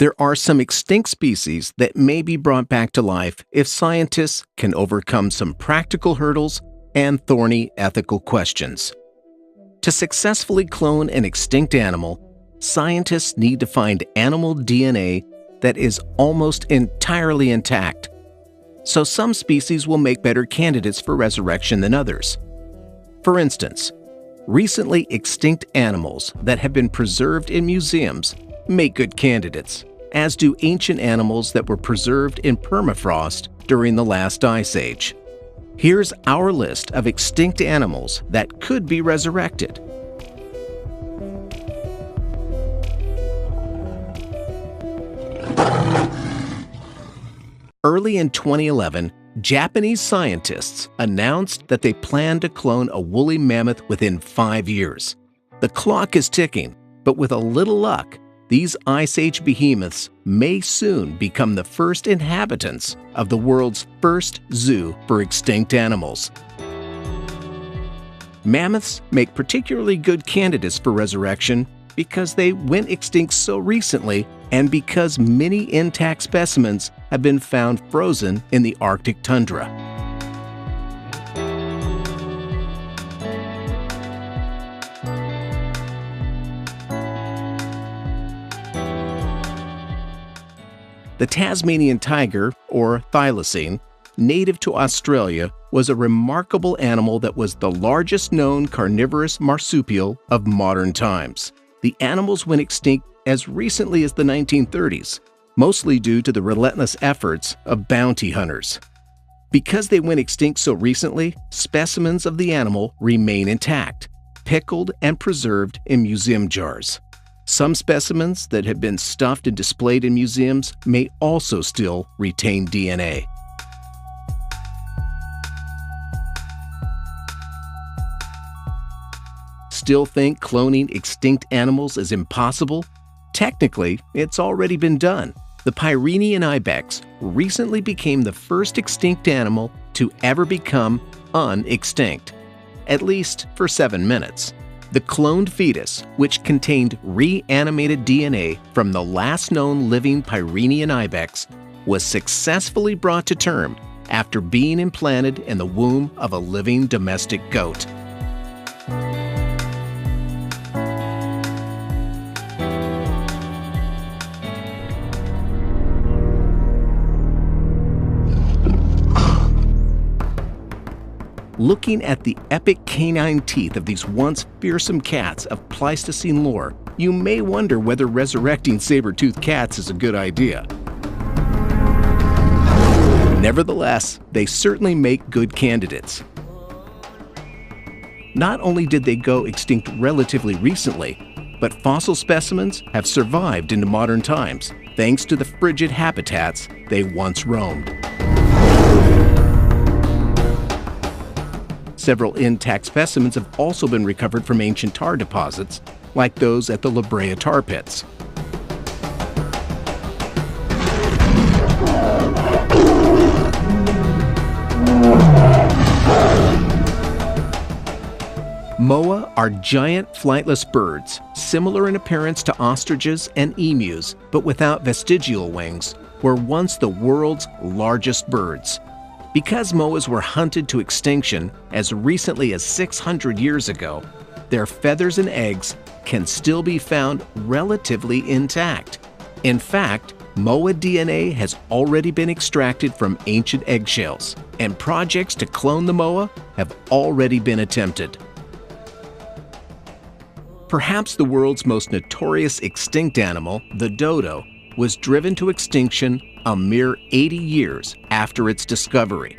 There are some extinct species that may be brought back to life if scientists can overcome some practical hurdles and thorny ethical questions. To successfully clone an extinct animal, scientists need to find animal DNA that is almost entirely intact. So some species will make better candidates for resurrection than others. For instance, recently extinct animals that have been preserved in museums make good candidates, as do ancient animals that were preserved in permafrost during the last ice age. Here's our list of extinct animals that could be resurrected. Early in 2011, Japanese scientists announced that they plan to clone a woolly mammoth within 5 years. The clock is ticking, but with a little luck, these Ice Age behemoths may soon become the first inhabitants of the world's first zoo for extinct animals. Mammoths make particularly good candidates for resurrection because they went extinct so recently and because many intact specimens have been found frozen in the Arctic tundra. The Tasmanian tiger, or thylacine, native to Australia, was a remarkable animal that was the largest known carnivorous marsupial of modern times. The animals went extinct as recently as the 1930s, mostly due to the relentless efforts of bounty hunters. Because they went extinct so recently, specimens of the animal remain intact, pickled and preserved in museum jars. Some specimens that have been stuffed and displayed in museums may also still retain DNA. Still think cloning extinct animals is impossible? Technically, it's already been done. The Pyrenean ibex recently became the first extinct animal to ever become unextinct, at least for 7 minutes. The cloned fetus, which contained reanimated DNA from the last known living Pyrenean ibex, was successfully brought to term after being implanted in the womb of a living domestic goat. Looking at the epic canine teeth of these once fearsome cats of Pleistocene lore, you may wonder whether resurrecting saber-toothed cats is a good idea. Nevertheless, they certainly make good candidates. Not only did they go extinct relatively recently, but fossil specimens have survived into modern times thanks to the frigid habitats they once roamed. Several intact specimens have also been recovered from ancient tar deposits, like those at the La Brea tar pits. Moa are giant flightless birds, similar in appearance to ostriches and emus, but without vestigial wings, were once the world's largest birds. Because moas were hunted to extinction as recently as 600 years ago, their feathers and eggs can still be found relatively intact. In fact, moa DNA has already been extracted from ancient eggshells, and projects to clone the moa have already been attempted. Perhaps the world's most notorious extinct animal, the dodo, was driven to extinction a mere 80 years after its discovery.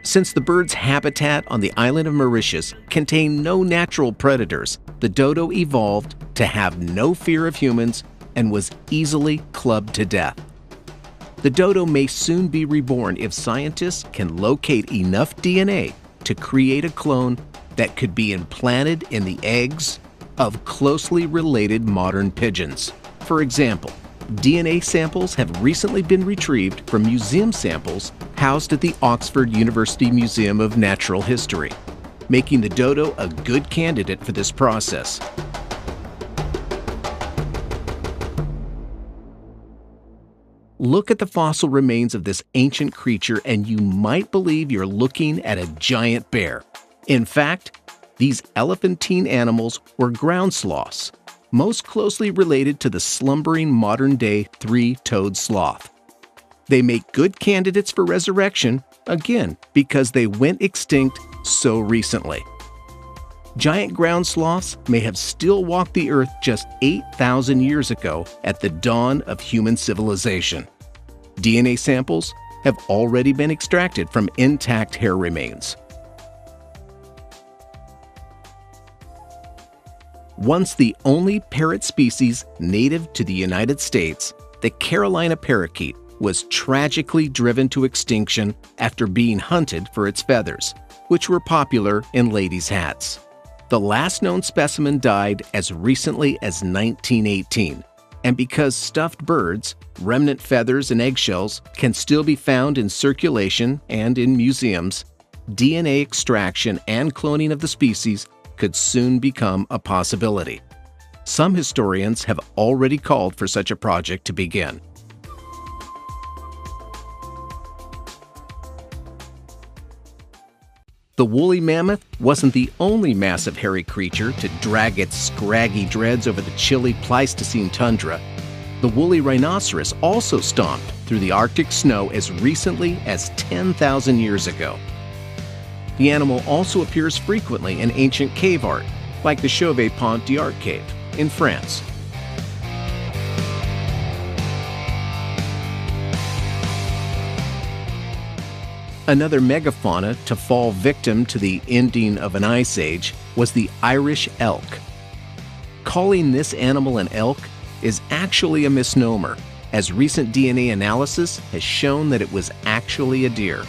Since the bird's habitat on the island of Mauritius contained no natural predators, the dodo evolved to have no fear of humans and was easily clubbed to death. The dodo may soon be reborn if scientists can locate enough DNA to create a clone that could be implanted in the eggs of closely related modern pigeons. For example, DNA samples have recently been retrieved from museum samples housed at the Oxford University Museum of Natural History, making the dodo a good candidate for this process. Look at the fossil remains of this ancient creature and you might believe you're looking at a giant bear. In fact, these elephantine animals were ground sloths, most closely related to the slumbering modern-day three-toed sloth. They make good candidates for resurrection, again, because they went extinct so recently. Giant ground sloths may have still walked the earth just 8,000 years ago at the dawn of human civilization. DNA samples have already been extracted from intact hair remains. Once the only parrot species native to the United States, the Carolina parakeet was tragically driven to extinction after being hunted for its feathers, which were popular in ladies' hats. The last known specimen died as recently as 1918, and because stuffed birds, remnant feathers, and eggshells can still be found in circulation and in museums, DNA extraction and cloning of the species could soon become a possibility. Some historians have already called for such a project to begin. The woolly mammoth wasn't the only massive hairy creature to drag its scraggy dreads over the chilly Pleistocene tundra. The woolly rhinoceros also stomped through the Arctic snow as recently as 10,000 years ago. The animal also appears frequently in ancient cave art, like the Chauvet-Pont d'Art cave in France. Another megafauna to fall victim to the ending of an ice age was the Irish elk. Calling this animal an elk is actually a misnomer, as recent DNA analysis has shown that it was actually a deer.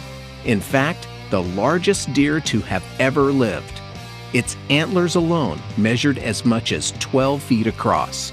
In fact, the largest deer to have ever lived. Its antlers alone measured as much as 12 feet across.